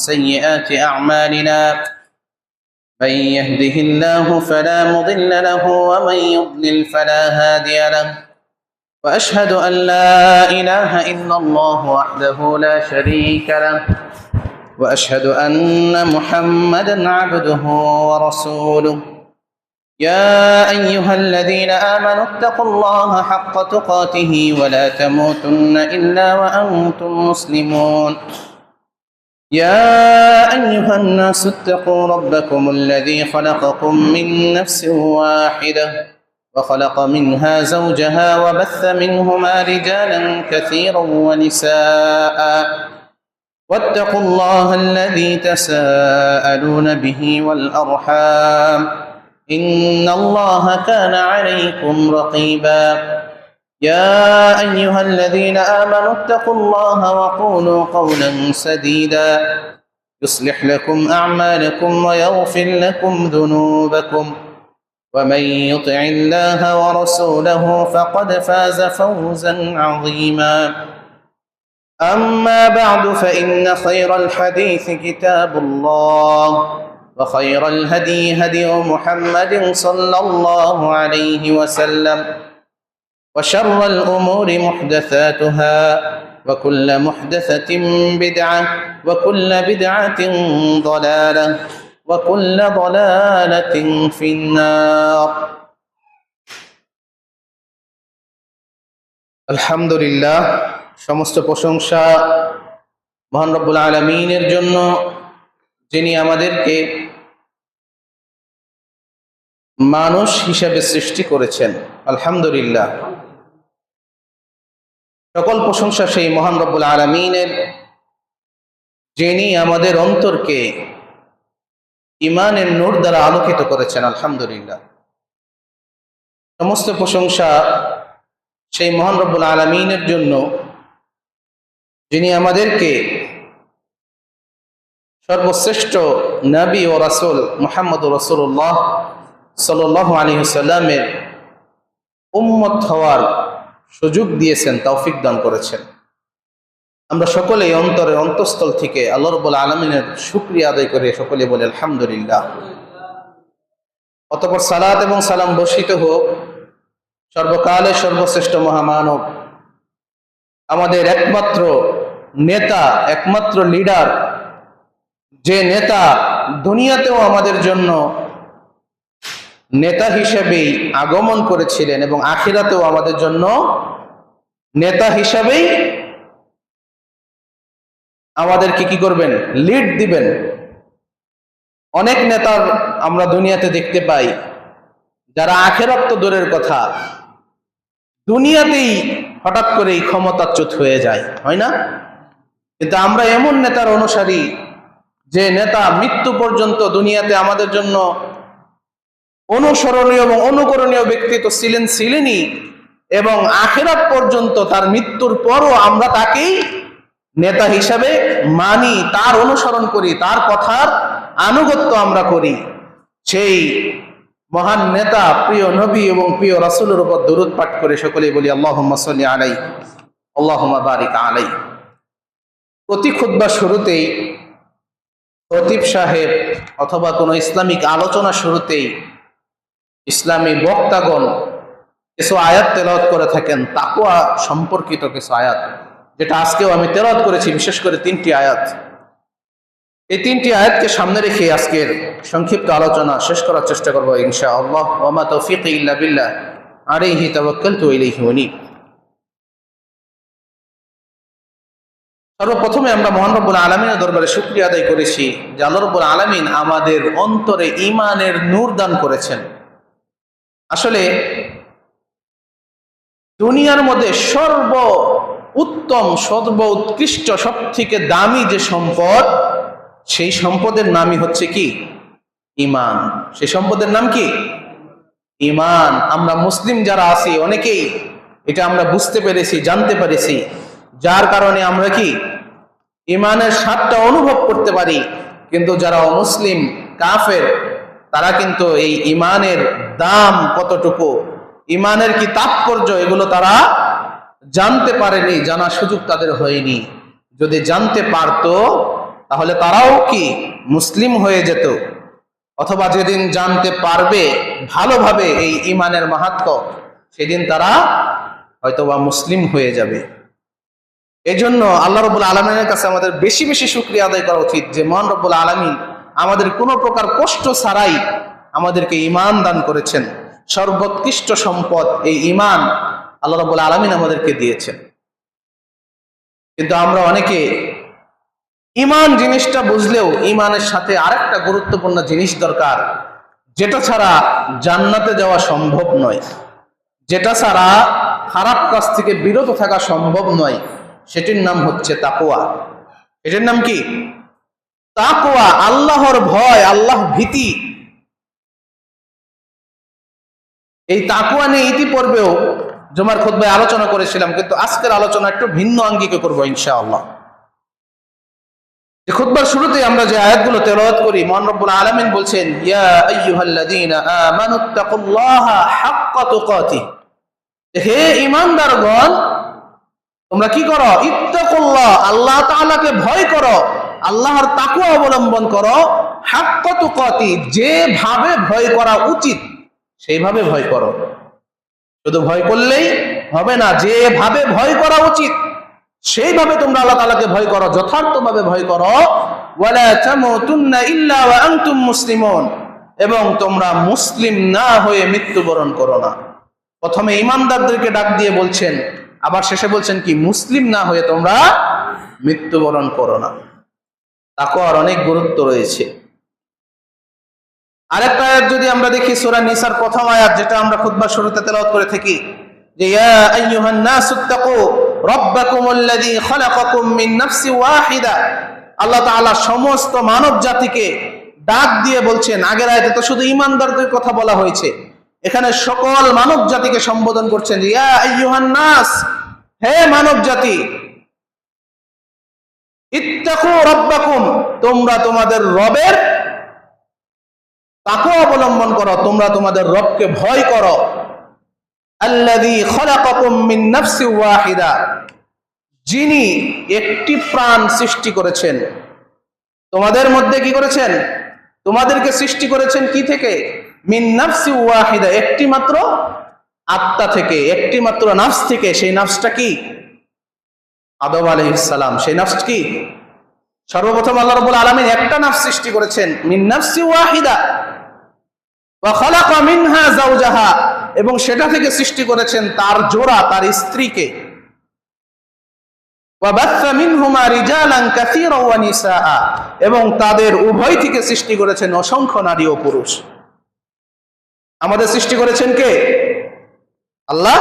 سيئات أعمالنا من يهده الله فلا مضل له ومن يضلل فلا هادي له وأشهد أن لا إله إلا الله وحده لا شريك له وأشهد أن محمدا عبده ورسوله يا أيها الذين آمنوا اتقوا الله حق تقاته ولا تموتن إلا وأنتم مسلمون يا أيها الناس اتقوا ربكم الذي خلقكم من نفس واحدة وخلق منها زوجها وبث منهما رجالا كثيرا ونساء واتقوا الله الذي تساءلون به والأرحام إن الله كان عليكم رقيبا يا أيها الذين آمنوا اتقوا الله وقولوا قولا سديدا يصلح لكم أعمالكم ويغفر لكم ذنوبكم ومن يطع الله ورسوله فقد فاز فوزا عظيما أما بعد فإن خير الحديث كتاب الله وخير الهدي هدي محمد صلى الله عليه وسلم وشر الأمور محدثاتها وكل محدثة بدعة وكل بدعة ضلالة وكل ضلالة في النار الحمد لله সমস্ত প্রশংসা মহান রব্বুল আলামিনের জন্য, যিনি আমাদেরকে মানুষ হিসেবে সৃষ্টি করেছেন। আলহামদুলিল্লাহ, সকল প্রশংসা সেই মহান রব্বুল আলামিনের, যিনি আমাদের অন্তরকে ঈমানের নূর দ্বারা আলোকিত করেছেন। আলহামদুলিল্লাহ, সমস্ত প্রশংসা সেই মহান রব্বুল আলামিনের জন্য, যিনি আমাদেরকে সর্বশ্রেষ্ঠ নবী ও রাসূল মুহাম্মদুর রাসূলুল্লাহ সাল্লাল্লাহু আলাইহি ওয়াসাল্লামের উম্মত হওয়ার সুযোগ দিয়েছেন, তৌফিক দান করেছেন। আমরা সকলেই অন্তরের অন্তঃস্থল থেকে আল্লাহ রাব্বুল আলামিনের শুকরিয়া আদায় করে সকলে বলি আলহামদুলিল্লাহ। অতঃপর সালাত এবং সালাম বর্ষিত হোক সর্বকালের সর্বশ্রেষ্ঠ মহামানব, আমাদের একমাত্র নেতা, একমাত্র লিডার, যে নেতা দুনিয়াতেও আমাদের জন্য নেতা হিসেবেই আগমন করেছিলেন এবং আখিরাতেও আমাদের জন্য নেতা হিসেবেই আমাদেরকে কি করবেন, লিড দিবেন। অনেক নেতার আমরা দুনিয়াতে দেখতে পাই যারা আখিরাত তো দূরের কথা, দুনিয়াতেই হঠাৎ করেই ক্ষমতাচ্যুত হয়ে যায়, হয় না? কিন্তু আমরা এমন নেতার অনুসারী যে নেতা মৃত্যু পর্যন্ত দুনিয়াতে আমাদের জন্য অনুসরণীয় এবং অনুকরণীয় ব্যক্তি তো ছিলেনই, এবং আখিরাত পর্যন্ত তার মৃত্যুর পরও আমরা তাকেই নেতা হিসাবে মানি, তার অনুসরণ করি, তার কথার আনুগত্য আমরা করি। সেই মহান নেতা, প্রিয় নবী এবং প্রিয় রাসূলের উপর দরুদ পাঠ করে সকলেই বলি আল্লাহুম্মা সাল্লি আলাইহি আল্লাহুম্মা বারিক আলাইহি। প্রতি খুতবা শুরুতেই খতিব সাহেব অথবা কোনো ইসলামিক আলোচনা শুরুতেই ইসলামী বক্তাগণ কিছু আয়াত তেলাওয়াত করে থাকেন, তাকওয়া সম্পর্কিত কিছু আয়াত, যেটা আজকেও আমি তেলাওয়াত করেছি, বিশেষ করে 3টি আয়াত। এই 3টি আয়াতকে সামনে রেখে আজকের সংক্ষিপ্ত আলোচনা শেষ করার চেষ্টা করব ইনশাআল্লাহ। ওয়া মা তাওফীকি ইল্লা বিল্লাহ আলাইহি তাওয়াক্কালতু ওয়া ইলাইহি উনীব। সর্বপ্রথমে আমরা মহান রব্বুল আলামিনের দরবারে শুকরিয়া আদায় করেছি যে আল্লাহ রব্বুল আলামিন আমাদের অন্তরে ঈমানের নূর দান করেছেন। আসলে দুনিয়ার মধ্যে সর্ব উত্তম, সর্ব উৎকৃষ্ট, সব থেকে দামি যে সম্পদ, সেই সম্পদের নামই হচ্ছে কি? ঈমান। সেই সম্পদের নাম কি? ঈমান। আমরা মুসলিম যারা আছি অনেকেই এটা আমরা বুঝতে পেরেছি, জানতে পেরেছি, যার কারণে আমরা কি ঈমানের স্বাদটা অনুভব করতে পারি। কিন্তু যারা অমুসলিম, কাফের, তারা কিন্তু এই ঈমানের দাম কতটুকু, ঈমানের কি তাৎপর্য, এগুলো তারা জানতে পারেনি, জানার সুযোগ তাদের হয়নি। যদি জানতে পারতো তাহলে তারাও কি মুসলিম হয়ে যেত, অথবা যেদিন জানতে পারবে ভালোভাবে এই ইমানের মাহাত্ম্য, সেদিন তারা হয়তোবা মুসলিম হয়ে যাবে। এই জন্য আল্লাহ রাব্বুল আলামিনের কাছে আমাদের বেশি বেশি শুকরিয়া আদায় করা উচিত যে মহান রব্বুল আলামিন আমাদের কোনো প্রকার কষ্ট ছাড়াই আমাদেরকে ঈমান দান করেছেন। সর্বোৎকৃষ্ট সম্পদ এই ঈমান আল্লাহ রাব্বুল আলামিন আমাদেরকে দিয়েছেন। কিন্তু আমরা অনেকে ঈমান জিনিসটা বুঝলেও ঈমানের সাথে আরেকটা গুরুত্বপূর্ণ জিনিস দরকার, যেটা ছাড়া জান্নাতে যাওয়া সম্ভব নয়, যেটা ছাড়া খারাপ কাজ থেকে বিরত থাকা সম্ভব নয়, সেটির নাম হচ্ছে তাকওয়া। এটার নাম কি? তাকওয়া, আল্লাহর ভয়, আল্লাহ ভীতি। এই তাকওয়া নিয়ে ইতিপূর্বেও জুমার খুতবায় আলোচনা করেছিলাম, কিন্তু আজকের আলোচনা একটু ভিন্ন আঙ্গিকে করব ইনশাআল্লাহ। খুতবার শুরুতে আমরা যে আয়াতগুলো তেলাওয়াত করি, মহান রব্বুল আলামিন বলছেন, ইয়া আইয়ুহাল্লাযীনা আমানুত্তাকুল্লাহা হাক্কা তুকাতিহ, হে ঈমানদারগণ তোমরা কি করো? ইত্তাকুল্লাহ, আল্লাহ তাআলাকে ভয় করো, আল্লাহর তাকওয়া অবলম্বন করো। হাক্কা তুকাতিহ, যেভাবে ভয় করা উচিত সেইভাবে ভয় করো। শুধু ভয় করলেই হবে না, যেভাবে ভয় করা উচিত সেইভাবে তোমরা আল্লাহ তাআলাকে ভয় করো, যথার্থভাবে ভয় করো। ওয়ালা তামুতুন্না ইল্লা ওয়া আনতুম মুসলিমুন, এবং তোমরা মুসলিম না হয়ে মৃত্যুবরণ করো না। প্রথমে ঈমানদারদেরকে ডাক দিয়ে বলছেন, আবার শেষে বলছেন কি? মুসলিম না হয়ে তোমরা মৃত্যুবরণ করো না। তাকওয়ার অনেক গুরুত্ব রয়েছে। আরেকটা আয়াত যদি আমরা দেখি, সূরা নিসার প্রথম আয়াত, যেটা আমরা খুতবার শুরুতে তেলাওয়াত করে থাকি, যে ইয়া আইয়ুহান নাসুত্তাকু রাব্বাকুমুল্লাযী খালাকাকুম মিন নাফসিন ওয়াহিদা। আল্লাহ তাআলা সমস্ত মানব জাতিকে ডাক দিয়ে বলছেন। আগের আয়াতে তো শুধু ঈমানদারদের কথা বলা হয়েছে, এখানে সকল মানব জাতিকে সম্বোধন করছেন, ইয়া আইয়ুহান নাস, হে মানব জাতি, ইত্তাকু রাব্বাকুম, তোমরা তোমাদের রবের তাকওয়া অবলম্বন করো, তোমরা তোমাদের রবকে ভয় করো। আল্লাযী খালাকাকুম মিন নাফসিন ওয়াহিদা, যিনি একটি প্রাণ সৃষ্টি করেছেন। তোমাদের মধ্যে কি করেছেন? তোমাদেরকে সৃষ্টি করেছেন কি থেকে? মিন নাফসিন ওয়াহিদা, একটি মাত্র আত্মা থেকে, একটি মাত্র নাফস থেকে। সেই নাফসটা কি? আদম আলাইহিস সালাম। সেই নাফস কি? সর্বপ্রথম আল্লাহ রাব্বুল আলামিন একটা নাফস সৃষ্টি করেছেন, মিন নাফসিন ওয়াহিদা, ওয়া খালাকা মিনহা যাওজাহা, এবং সেটা থেকে সৃষ্টি করেছেন তার জোড়া, তার স্ত্রীকে। ওয়া বাথা মিনহুমা রিজালান কাসীরান ওয়া নিসাআ, এবং তাদের উভয় থেকে সৃষ্টি করেছেন অসংখ্য নারী ও পুরুষ। আমাদের সৃষ্টি করেছেন কে? আল্লাহ।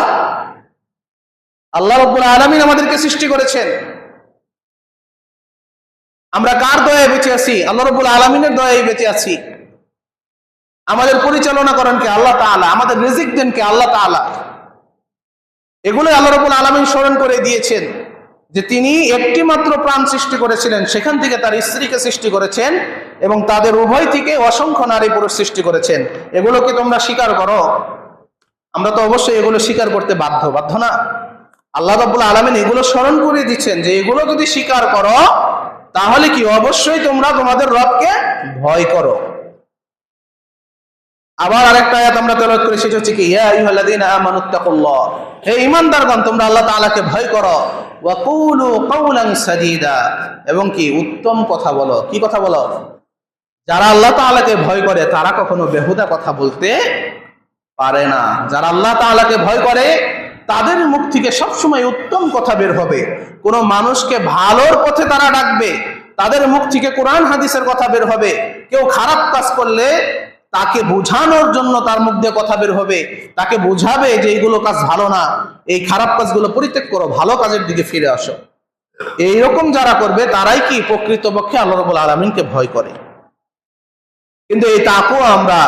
আল্লাহ রাব্বুল আলামিন আমাদেরকে সৃষ্টি করেছেন। আমরা কার দয়ায় বেঁচে আছি? আল্লাহ রাব্বুল আলামিনের দয়ায় বেঁচে আছি। আমাদের পরিচালনা করেন কে? আল্লাহ তাআলা। আমাদের রিজিক দেন কে? আল্লাহ তাআলা। এগুলো আল্লাহ রাব্বুল আলামিন স্মরণ করে দিয়েছেন যে তিনি একটি মাত্র প্রাণ সৃষ্টি করেছিলেন, সেখান থেকে তার স্ত্রীকে সৃষ্টি করেছেন, এবং তাদের উভয় থেকে অসংখ্য নারী পুরুষ সৃষ্টি করেছেন। এগুলো কি তোমরা স্বীকার করো? আমরা তো অবশ্যই এগুলো স্বীকার করতে বাধ্য না? আল্লাহ রাব্বুল আলামিন এগুলো স্মরণ করে দিচ্ছেন যে এগুলো যদি স্বীকার করো তাহলে কি অবশ্যই তোমরা তোমাদের রবকে ভয় করো। আবার আরেকটা আয়াত আমরা তেলাওয়াত করি, সেটা হচ্ছে কি, ইয়া আইয়ুহাল্লাযীনা আমানুত্তাকুল্লাহ, হে ঈমানদারগণ তোমরা আল্লাহ তাআলাকে ভয় করো। ওয়া কুলু কাওলান সাদীদা, এবং কি উত্তম কথা বলো। কি কথা বলো? যারা আল্লাহ তাআলাকে ভয় করে তারা কখনো বেহুদা কথা বলতে পারে না। যারা আল্লাহ তাআলাকে ভয় করে তাদের মুখ থেকে সবসময় উত্তম কথা বের হবে। কোন মানুষকে ভালোর পথে তারা ডাকবে, তাদের মুখ থেকে কোরআন হাদিসের কথা বের হবে। কেউ খারাপ কাজ করলে তাকে বোঝানোর জন্য তার মুখ দিয়ে কথা বের হবে, তাকে বোঝাবে যে এইগুলো কাজ ভালো না, এই খারাপ কাজগুলো পরিত্যাগ করো, ভালো কাজের দিকে ফিরে আসো। এইরকম যারা করবে তারাই কি প্রকৃতপক্ষে আল্লাহ রাব্বুল আলামিনকে ভয় করে। কিন্তু এই তাকওয়া আমরা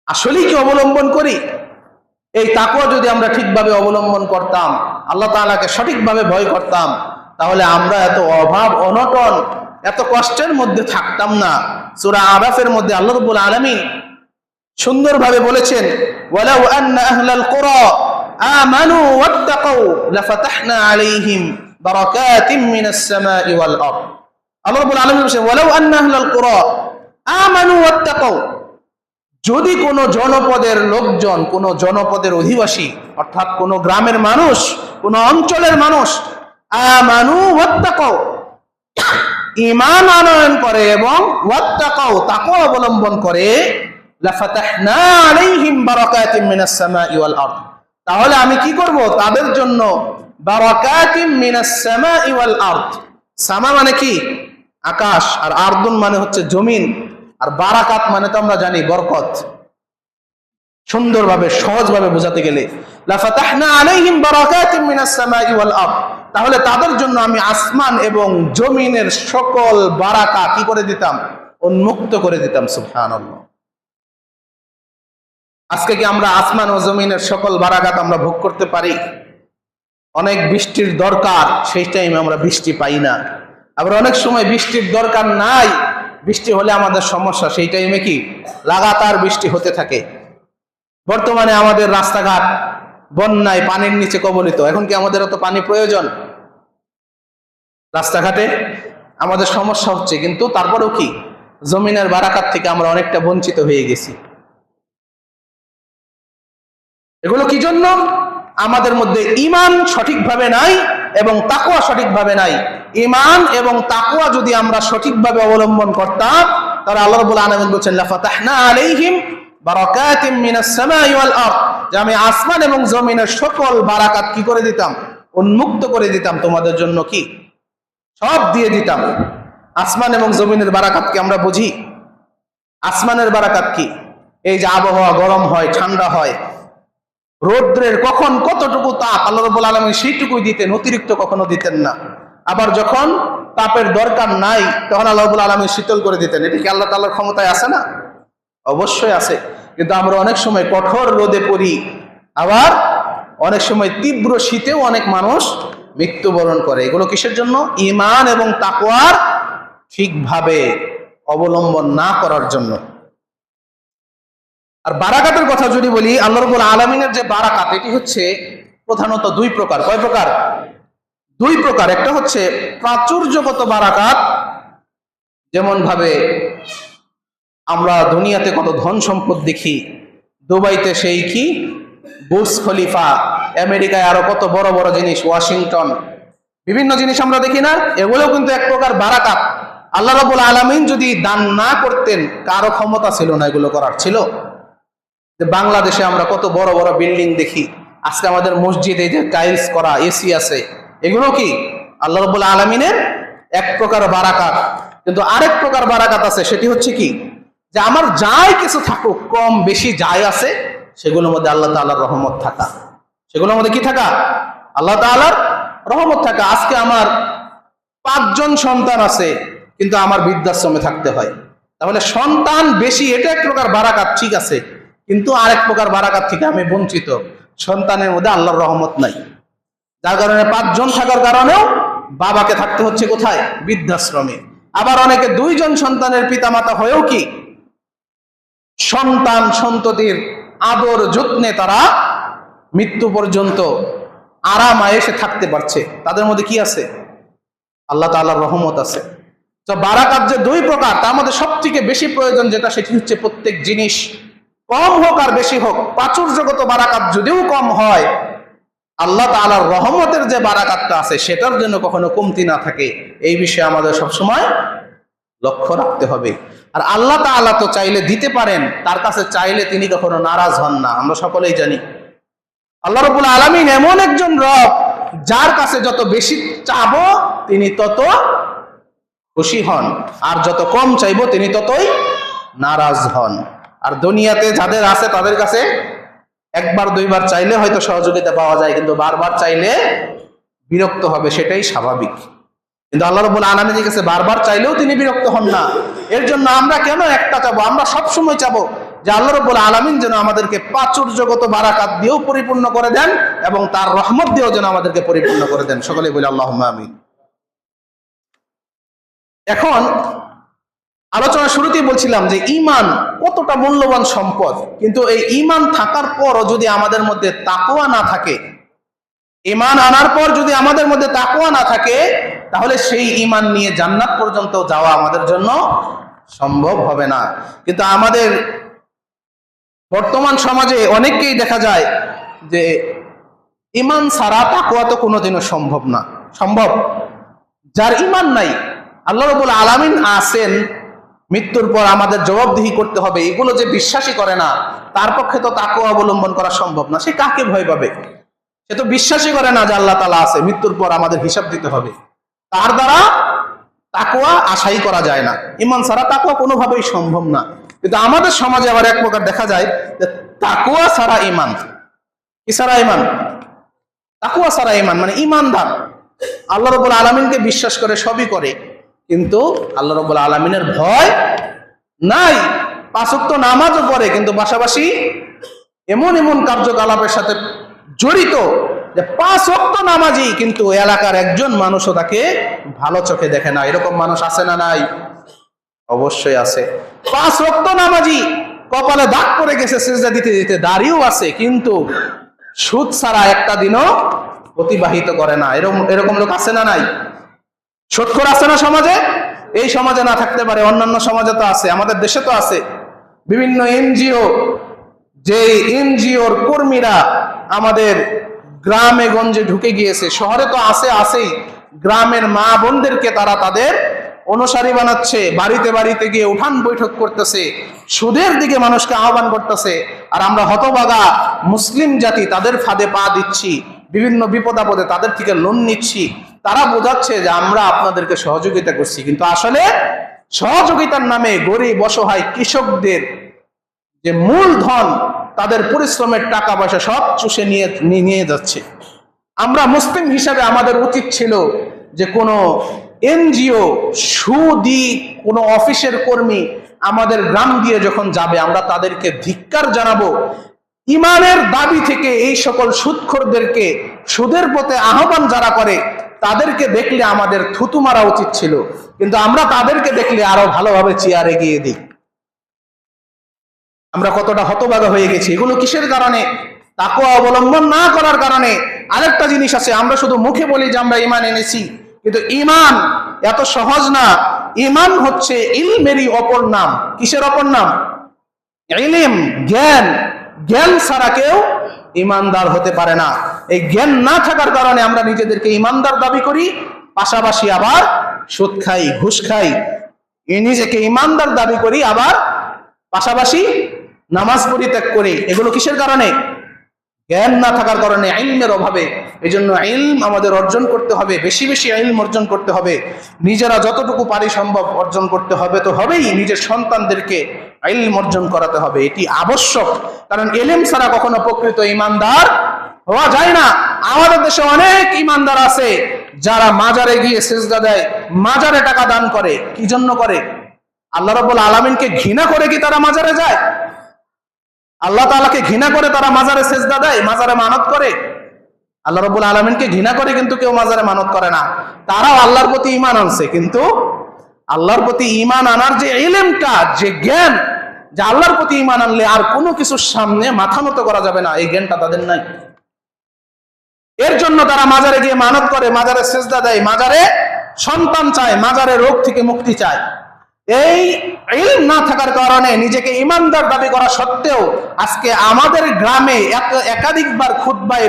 আসলেই কি অবলম্বন করি? এই তাকওয়া যদি আমরা ঠিকভাবে অবলম্বন করতাম, আল্লাহ তাআলাকে সঠিকভাবে ভয় করতাম, তাহলে আমরা এত অভাব অনটন, এত কষ্টের মধ্যে থাকতাম না। সূরা আরাফের মধ্যে আল্লাহ রাব্বুল আলামিন সুন্দরভাবে বলেছেন, ওয়ালাউ আন্না আহলাল কুরা আমানু ওয়াত্তাকাউ লাফাতাহনা আলাইহিম বারাকাতিম মিনাস সামাই ওয়াল আরদ। আল্লাহ রাব্বুল আলামিন বলেন ওয়ালাউ আন্না আহলাল কুরা আমানু ওয়াত্তাকাউ, যদি কোন জনপদের লোকজন, কোন জনপদের অধিবাসী অর্থাৎ কোন গ্রামের মানুষ, কোন অঞ্চলের মানুষ আমানু ওয়াত্তাকাউ, ঈমান আনয়ন করে এবং ওয়াত্তাকাউ, তাকওয়া অবলম্বন করে, লাফাতাহনা আলাইহিম বারাকাতিম মিনাস সামাই ওয়াল আরদ, তাহলে আমি কি করব তাদের জন্য বারাকাতিম মিনাস সামাই ওয়াল আরদ। সামা মানে কি? আকাশ, আর আরদুন মানে হচ্ছে জমিন, আর বারাকাত মানে তো আমরা জানি বরকত। সুন্দরভাবে সহজভাবে বোঝাতে গেলে লাফাতাহনা আলাইহিম বারাকাতিম মিনাস সামাই ওয়াল আরদ, তাহলে তাদের জন্য আমি আসমান এবং জমিনের সকল বারাকা কি করে দিতাম? উন্মুক্ত করে দিতাম। সুবহানাল্লাহ। আজকে কি আমরা আসমান ও জমিনের সকল বারাকাত আমরা ভোগ করতে পারি? অনেক বৃষ্টির দরকার, সেই টাইমে আমরা বৃষ্টি পাই না। আবার অনেক সময় বৃষ্টির দরকার নাই, বৃষ্টি হলে আমাদের সমস্যা, সেই টাইমে কি লাগাতার বৃষ্টি হতে থাকে। বর্তমানে আমাদের রাস্তাঘাট বন্যায় পানির নিচে কবলিত। এখন কি আমাদের অত পানি প্রয়োজন? রাস্তাঘাটে আমাদের সমস্যা হচ্ছে, কিন্তু তারপরেও কি জমিনের বারাকাত থেকে আমরা অনেকটা বঞ্চিত হয়ে গেছি। এগুলো কি জন্য? আমাদের মধ্যে ঈমান সঠিকভাবে নাই এবং তাকওয়া সঠিকভাবে নাই। ঈমান এবং তাকওয়া যদি আমরা সঠিকভাবে অবলম্বন করতাম, তাহলে আল্লাহ রাব্বুল আলামিন বলেন লাফাতাহনা আলাইহিম বারাকাতিম মিনাস সামাই ওয়াল আরদ, যে আমি আসমান এবং জমিনের সকল বারাকাত কি করে দিতাম? উন্মুক্ত করে দিতাম তোমাদের জন্য, কি সব দিয়ে দিতাম। আসমান এবং জমিনের বারাকাত কি আমরা বুঝি? আসমানের বারাকাত কি? এই যে আবহাওয়া গরম হয়, ঠান্ডা হয়, রৌদ্রের কখন কতটুকু তাপ আল্লাহ রাব্বুল আলামিন সেইটুকুই দিতেন, অতিরিক্ত কখনো দিতেন না। আবার যখন তাপের দরকার নাই তখন আল্লাহ রাব্বুল আলামিন শীতল করে দিতেন। এটা কি আল্লাহ তাআলার ক্ষমতায় আছে না? অবশ্যই আছে। কিন্তু আমরা অনেক সময় কঠোর রোদে পড়ি, আবার অনেক সময় তীব্র শীতেও অনেক মানুষ মৃত্যুবরণ করে। এগুলো কিসের জন্য? ঈমান এবং তাকওয়ার ঠিকভাবে অবলম্বন না করার জন্য। আর বারাকাতের কথা যদি বলি, আল্লাহ রাব্বুল আলামিনের যে বারাকাত, এটি হচ্ছে প্রধানত দুই প্রকার। কয় প্রকার? দুই প্রকার। একটা হচ্ছে প্রাচুর্যগত বারাকাত, যেমন ভাবে আমরা দুনিয়াতে কত ধন সম্পদ দেখি, দুবাইতে সেই কি বুর্জ খলিফা, আমেরিকায় আরো কত বড় বড় জিনিস, ওয়াশিংটন, বিভিন্ন জিনিস আমরা দেখি না? এগুলো কিন্তু এক প্রকার বারাকাত। আল্লাহ রাব্বুল আলামিন যদি দান না করতেন, কারো ক্ষমতা ছিল না এগুলো করার। ছিল যে বাংলাদেশে আমরা কত বড় বড় বিল্ডিং দেখি, আজকে আমাদের মসজিদে যে টাইলস করা, এসি আছে, এগুলো কি আল্লাহ রাব্বুল আলামিনের এক প্রকার বারাকাত। কিন্তু আরেক প্রকার বারাকাত আছে, সেটি হচ্ছে কি যে আমার যাই কিছু থাকুক, কম বেশি যাই আছে, সেগুলোর মধ্যে আল্লাহ তাআলার রহমত থাকা। সেগুলোর মধ্যে কি থাকা? আল্লাহ তাআলার রহমত থাকা। আজকে আমার 5 জন সন্তান আছে, কিন্তু আমার বৃদ্ধাশ্রমে থাকতে হয়। তাহলে সন্তান বেশি, এটা এক প্রকার বারাকাত, ঠিক আছে, কিন্তু আরেক প্রকার বারাকাত থেকে আমি বঞ্চিত। সন্তানের মধ্যে আল্লাহর রহমত নাই, যার কারণে 5 জন থাকার কারণেও বাবাকে থাকতে হচ্ছে কোথায়? বৃদ্ধাশ্রমে। আবার অনেকে 2 জন সন্তানের পিতামাতা হয়েও কি সন্তান সন্ততির আদর যত্নে তারা মৃত্যু পর্যন্ত আরাম আয়েশে থাকতে পারছে। তাদের মধ্যে কি আছে? আল্লাহ তাআলার রহমত আছে। তো বারাকাত যে 2 প্রকার, তার মধ্যে সবথেকে বেশি প্রয়োজন যেটা, সেটি হচ্ছে প্রত্যেক জিনিস কম হোক আর বেশি হোক, প্রাচুর্যগত বারাকাত যদিও কম হয়, আল্লাহ তাআলার রহমতের যে বারাকাতটা আছে সেটার জন্য কখনো কমতি না থাকে, এই বিষয়ে আমাদের সবসময় লক্ষ্য রাখতে হবে। আর আল্লাহ তাআলা তো চাইলে দিতে পারেন, তার কাছে চাইলে তিনি কখনো নারাজ হন না, আমরা সকলেই জানি। আল্লাহ রাব্বুল আলামিন এমন একজন রব, যার কাছে যত বেশি চাবো তিনি তত খুশি হন, আর যত কম চাইবো তিনি ততই নারাজ হন। আর দুনিয়াতে যাদের আছে তাদের কাছে একবার 2 বার চাইলে হয়তো সহযোগিতা পাওয়া যায়, কিন্তু বারবার চাইলে বিরক্ত হবে, সেটাই স্বাভাবিক। কিন্তু আল্লাহ রাব্বুল আলামিনের কাছে বারবার চাইলেও তিনি বিরক্ত হন না। এর জন্য আমরা কেন একটা চাবো? আমরা সবসময় চাবো যে আল্লাহ রাব্বুল আলামিন যেন আমাদেরকে প্রাচুর্যগত বারাকাত দিয়েও পরিপূর্ণ করে দেন এবং তার রহমত দিয়েও যেন আমাদেরকে পরিপূর্ণ করে দেন। সকলেই বলি আল্লাহুম্মা আমিন। এখন আলোচনা শুরুতেই বলছিলাম যে ঈমান কতটা মূল্যবান সম্পদ, কিন্তু এই ঈমান থাকার পরও যদি আমাদের মধ্যে তাকওয়া না থাকে, ঈমান আনার পর যদি আমাদের মধ্যে তাকওয়া না থাকে, তাহলে সেই ঈমান নিয়ে জান্নাত পর্যন্ত যাওয়া আমাদের জন্য সম্ভব হবে না। কিন্তু আমাদের বর্তমান সমাজে অনেককেই দেখা যায় যে ঈমান ছাড়া তাকওয়া তো কোনোদিনও সম্ভব না। সম্ভব? যার ঈমান নাই, আল্লাহ রাব্বুল আলামিন আছেন, মৃত্যুর পর আমাদের জবাবদিহি করতে হবে, এগুলো যে বিশ্বাসই করে না, তার পক্ষে তো তাকওয়া অবলম্বন করা সম্ভব না। সে কাকে ভয় পাবে? সে তো বিশ্বাসই করে না যে আল্লাহ তাআলা আছে, মৃত্যুর পর আমাদের হিসাব দিতে হবে। তার দ্বারা তাকওয়া আশাই করা যায় না। ঈমান ছাড়া তাকওয়া কোনোভাবেই সম্ভব না। কিন্তু আমাদের সমাজে আবার এক প্রকার দেখা যায় যে তাকওয়া ছাড়া ঈমান। কি ছাড়া ঈমান? তাকওয়া ছাড়া ঈমান, মানে ঈমানদার, আল্লাহ রাব্বুল আলামিনকে বিশ্বাস করে, সবই করে, কিন্তু আল্লাহ রাব্বুল আলামিনের ভয় নাই। 5 ওয়াক্ত নামাজও পড়ে, কিন্তু পাশাপাশি এমন এমন কার্যকলাপের সাথে জড়িত যে 5 ওয়াক্ত নামাজি, কিন্তু এলাকার একজন মানুষও তাকে ভালো চোখে দেখে না। এরকম মানুষ আছে না নাই? অবশ্যই আছে। 5 ওয়াক্ত নামাজি, কপালে দাগ পড়ে গেছে সিজদা দিতে দিতে, দাড়িও আছে, কিন্তু সুদ ছাড়া একটা দিনও অতিবাহিত করে না। এরকম লোক আছে না নাই? সুদখোর আছে না সমাজে? এই সমাজে না থাকতে পারে, অন্যান্য সমাজে তো আছে, আমাদের দেশে তো আছে। বিভিন্ন এনজিও, যে এনজিওর কর্মীরা আমাদের গ্রামে গঞ্জে ঢুকে গিয়েছে, শহরে তো আছেই, গ্রামের মা বোনদেরকে তারা তাদের অনুসারী বানাচ্ছে, বাড়িতে বাড়িতে গিয়ে উঠান বৈঠক করতেছে, সুদের দিকে মানুষকে আহ্বান করতেছে। আর আমরা হতভাগা মুসলিম জাতি তাদের ফাঁদে পা দিচ্ছি, বিভিন্ন বিপদ আপদে তাদের থেকে লোন নিচ্ছি। তারা বোঝাচ্ছে যে আমরা আপনাদেরকে সহযোগিতা করছি, কিন্তু আসলে সহযোগিতার নামে গরিব অসহায় কৃষকদের যে মূলধন, তাদের পরিশ্রমের টাকা পয়সা সব চুষে নিয়ে যাচ্ছে। আমরা মুসলিম হিসাবে আমাদের উচিত ছিল যে কোনো এনজিও, সুদি, কোনো অফিসের কর্মী আমাদের গ্রাম দিয়ে যখন যাবে, আমরা তাদেরকে ধিক্কার জানাবো। ঈমানের দাবি থেকে এই সকল সুদখোরদেরকে, সুদের পথে আহ্বান যারা করে, তাদেরকে দেখলে আমাদের থুতু মারা উচিত ছিল, কিন্তু আমরা তাদেরকে দেখলে আরো ভালোভাবে চেয়ার এগিয়ে দিই। আমরা কতটা হতভাগা হয়ে গেছি। এগুলো কিসের কারণে? তাকওয়া অবলম্বন না করার কারণে। আরেকটা জিনিস আছে, আমরা শুধু মুখে বলি যে আমরা ঈমান এনেছি, কিন্তু ঈমান এত সহজ না। ঈমান হচ্ছে ইলমেরই অপর নাম। কিসের অপর নাম? ইলম, জ্ঞান। জ্ঞান ছাড়া কেউ ঈমানদার হতে পারে না। এই জ্ঞান না থাকার কারণে আমরা নিজেদেরকে ঈমানদার দাবি করি, পাশাপাশি আবার সুদ খাই, ঘুষ খাই। নিজেকে ঈমানদার দাবি করি, আবার পাশাপাশি নামাজ পরিত্যাগ করি। এগুলো কিসের কারণে? জ্ঞান না থাকার কারণে, ইলমের অভাবে। এই জন্য ইলম আমাদের অর্জন করতে হবে, বেশি বেশি ইলম অর্জন করতে হবে। নিজেরা যতটুকু পারি সম্ভব অর্জন করতে হবে তো হবেই, নিজের সন্তানদেরকে ইলম অর্জন করাতে হবে, এটি আবশ্যক। কারণ ইলম ছাড়া কখনো প্রকৃত ঈমানদার হওয়া যায় না। আমাদের দেশে অনেক ঈমানদার আছে যারা মাজারে গিয়ে সিজদা দেয়, মাজারে টাকা দান করে। কি জন্য করে? আল্লাহ রাব্বুল আলামিনকে ঘৃণা করে কি তারা মাজারে যায়? আল্লাহ তাআলাকে ঘৃণা করে তারা মাজারে সিজদা দেয়, মাজারে মানত করে? আল্লাহ রাব্বুল আলামিনকে ঘৃণা করে কিন্তু কেউ মাজারে মানত করে না। তারাও আল্লাহর প্রতি ঈমান আনছে, কিন্তু আল্লাহর প্রতি ঈমান আনার যে ইলমটা, যে জ্ঞান, যে আল্লাহর প্রতি ঈমান আনলে আর কোনো কিছুর সামনে মাথা নত করা যাবে না, এই জ্ঞানটা তাদের নাই। এর জন্য তারা মাজারে গিয়ে মানত করে, মাজারে সিজদা দেয়, মাজারে সন্তান চায়, মাজারে রোগ থেকে মুক্তি চায়। এই ইলম না থাকার কারণে নিজেকে ঈমানদার দাবি করা সত্ত্বেও আজকে আমাদের গ্রামে একাধিকবার খুতবায়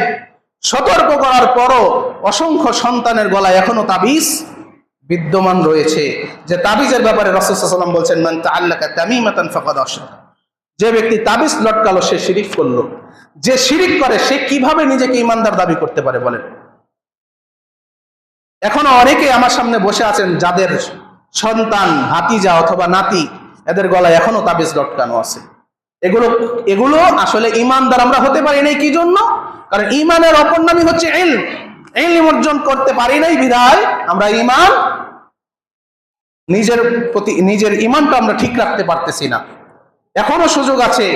সতর্ক করার পরও অসংখ্য সন্তানের গলায় এখনো তাবিজ বিদ্যমান রয়েছে। যে তাবিজের ব্যাপারে রাসূল সাল্লাল্লাহু আলাইহি ওয়াসাল্লাম বলছেন, মান তাআল্লাকা তামিমাতান ফাকাদ আশরাকা। যে ব্যক্তি তাবিজ লটকালো সে শিরিক করলো। যে শিরিক করে সে কিভাবে নিজেকে ঈমানদার দাবি করতে পারে বলেন? এখনো অনেকে আমার সামনে বসে আছেন যাদের সন্তান, ভাতিজা অথবা নাতি, এদের গলায় এখনো তাবিজ লটকানো আছে। এগুলো আসলে ঈমানদার আমরা হতে পারি নাই। কি জন্য? কারণ ঈমানের অপর নামই হচ্ছে ইলম। ইলম অর্জন করতে পারি নাই বিধায় আমরা ঈমান, নিজের ঈমানটা আমরা ঠিক রাখতে পারতেছি না। এখনো সুযোগ আছে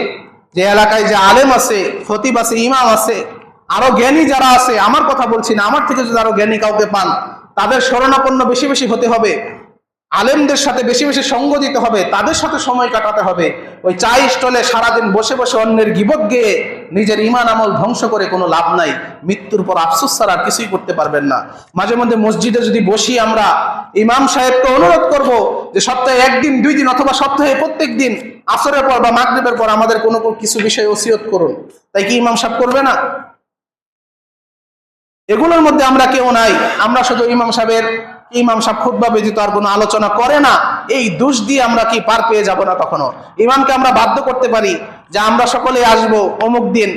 যে এলাকায় যে আলেম আছে, খতিব আছে, ইমাম আছে, আরো জ্ঞানী যারা আছে, আমার কথা বলছি না, আমার থেকে যদি আরো জ্ঞানী কাউকে পান, তাদের শরণাপন্ন বেশি বেশি হতে হবে। আলেমদের সাথে বেশি বেশি সঙ্গ দিতে হবে, তাদের সাথে সময় কাটাতে হবে। ওই চাই স্টলে সারাদিন বসে বসে অন্যের গীবত গেয়ে নিজের ঈমান আমল ধ্বংস করে কোনো লাভ নাই। মৃত্যুর পর আফসোস ছাড়া আর কিছুই করতে পারবেন না। মাঝে মধ্যে মসজিদে যদি বসি, আমরা ইমাম সাহেবকে অনুরোধ করব যে সপ্তাহে 1 দিন 2 দিন অথবা সপ্তাহে প্রত্যেক দিন আসরের পর বা মাগরিবের পর আমাদের কোনো কিছু বিষয়ে ওসিয়ত করুন। তাই কি ইমাম সাহেব করবে না? এগুলোর মধ্যে আমরা কেউ নাই। আমরা শুধু ইমাম সাহেব খুতবা ব্যতীত আর কোনো আলোচনা করে না, এই দোষ দিয়ে আমরা কি পার পেয়ে যাব না কখনো? ইমামকে আমরা বাধ্য করতে পারি যে আমরা সকলে আসবো অমুক দিন,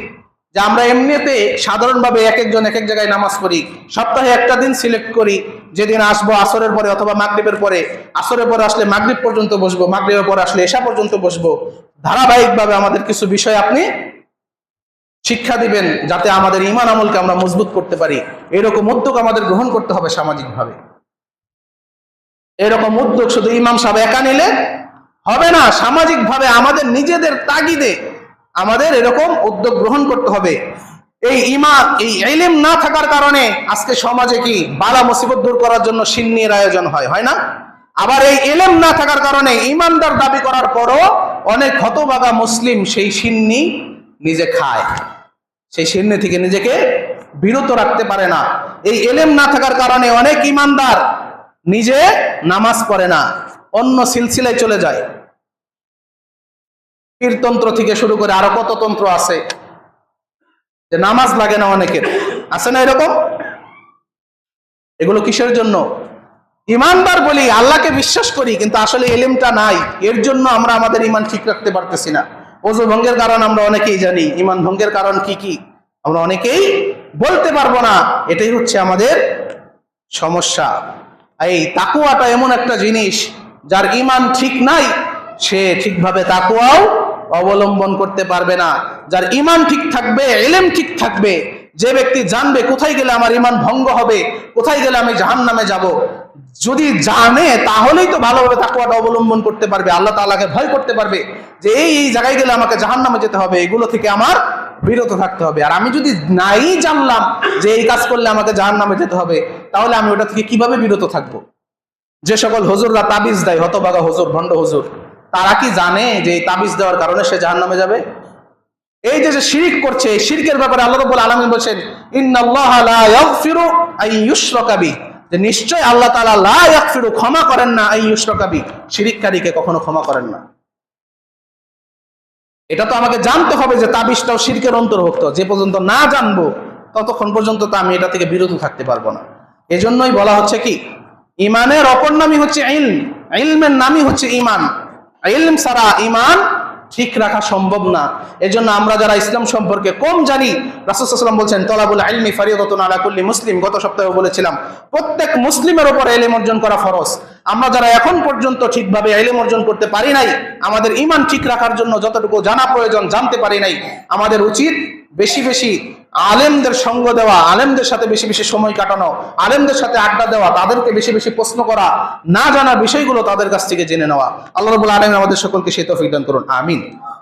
যে আমরা এমনিতে সাধারণভাবে এক একজন এক এক জায়গায় নামাজ পড়ি, সপ্তাহে একটা দিন সিলেক্ট করি যেদিন আসবো আসরের পরে অথবা মাগরিবের পরে। আসরের পরে আসলে মাগরিব পর্যন্ত বসবো, মাগরিবের পরে আসলে এশা পর্যন্ত বসবো। ধারাবাহিকভাবে আমাদের কিছু বিষয় আপনি শিক্ষা দিবেন যাতে আমাদের ঈমান আমলকে আমরা মজবুত করতে পারি। এরকম উদ্যোগ আমাদের গ্রহণ করতে হবে সামাজিকভাবে। এরকম উদ্যোগ শুধু ইমাম সাহেব একা নিলে হবে না, সামাজিকভাবে আমাদের নিজেদের তাগিদে আমাদের এরকম উদ্যোগ গ্রহণ করতে হবে। এই ঈমান, এই ইলম না থাকার কারণে আজকে সমাজে কি বালা মুসিবত দূর করার জন্য সিন্নির আয়োজন হয় না? আবার এই ইলম না থাকার কারণে ঈমানদার দাবি করার পরও অনেক হতভাগা মুসলিম সেই সিন্নি নিজে খায়, সেই সিন্নি থেকে নিজেকে বিরত রাখতে পারে না। এই ইলম না থাকার কারণে অনেক ঈমানদার নিজে নামাজ পড়ে না, অন্য সিলসিলায় চলে যায়। পীরতন্ত্র থেকে শুরু করে আরো কত তন্ত্র আছে যে নামাজ লাগে না অনেকের, আছে না এরকম? এগুলো কিসের জন্য? ঈমানদার বলি, আল্লাহকে বিশ্বাস করি, কিন্তু আসলে ইলমটা নাই, এর জন্য আমরা আমাদের ঈমান ঠিক রাখতে পারতেছি না। ওযু ভঙ্গের কারণ আমরা অনেকেই জানি, ঈমান ভঙ্গের কারণ কি কি আমরা অনেকেই বলতে পারবো না। এটাই হচ্ছে আমাদের সমস্যা। এই তাকওয়াটা এমন একটা জিনিস, যার ঈমান ঠিক নাই সে ঠিকভাবে তাকওয়াও অবলম্বন করতে পারবে না। যার ঈমান ঠিক থাকবে, ইলম ঠিক থাকবে, যে ব্যক্তি জানবে কোথায় গেলে আমার ঈমান ভঙ্গ হবে, কোথায় গেলে আমি জাহান্নামে যাব, যদি জানে তাহলেই তো ভালোভাবে তাকওয়াটা অবলম্বন করতে পারবে, আল্লাহ তাআলাকে ভয় করতে পারবে যে এই জায়গায় গেলে আমাকে জাহান্নামে যেতে হবে, এগুলো থেকে আমার বিরত থাকতে হবে। আর আমি যদি নাই জানলাম যে এই কাজ করলে আমাকে জাহান্নামে যেতে হবে, তাহলে আমি ওটা থেকে কিভাবে বিরত থাকবো? যে সকল হুজুররা তাবিজ দেয়, হতভাগা হুজুর, ভণ্ড হুজুর, তারা কি জানে যে এই তাবিজ দেওয়ার কারণে সে জাহান্নামে যাবে? এই যে শিরক করছে, এই শিরকের ব্যাপারে আল্লাহ রাব্বুল আলামিন বলেন ইন্নাল্লাহা লা ইয়াগফিরু আন ইউশরাকা বিহি, যে নিশ্চয় আল্লাহ তাআলা লা ইয়াগফিরু, ক্ষমা করেন না, আন ইউশরাকা বিহি, শিরককারীকে কখনো ক্ষমা করেন না। এটা তো আমাকে জানতে হবে যে তাবিজটাও শিরকের অন্তর্ভুক্ত। যে পর্যন্ত না জানবো ততক্ষণ পর্যন্ত তো আমি এটা থেকে বিরত থাকতে পারবো না। এজন্যই বলা হচ্ছে কি, ঈমানের অপর নামই হচ্ছে ইলম, ইলমের নামই হচ্ছে ঈমান। ইলম ছাড়া ঈমান ঠিক রাখা সম্ভব না। এজন্য আমরা যারা ইসলাম সম্পর্কে কম জানি, রাসূল সাল্লাল্লাহু আলাইহি ওয়াসাল্লাম বলেছেন তলাবুল ইলমি ফারিদাতুন আলা কুল্লি মুসলিম। গত সপ্তাহে বলেছিলাম প্রত্যেক মুসলিমের উপর ইলম অর্জন করা ফরজ। আমরা যারা এখন পর্যন্ত ঠিকভাবে ইলম অর্জন করতে পারি নাই, আমাদের ঈমান ঠিক রাখার জন্য যতটুকু জানা প্রয়োজন জানতে পারি নাই, আমাদের উচিত বেশি বেশি আলেমদের সঙ্গ দেওয়া, আলেমদের সাথে বেশি বেশি সময় কাটানো, আলেমদের সাথে আড্ডা দেওয়া, তাদেরকে বেশি বেশি প্রশ্ন করা, না জানা বিষয়গুলো তাদের কাছ থেকে জেনে নেওয়া। আল্লাহ রাব্বুল আলামিন আমাদের সকলকে সেই তৌফিক দান করুন, আমিন।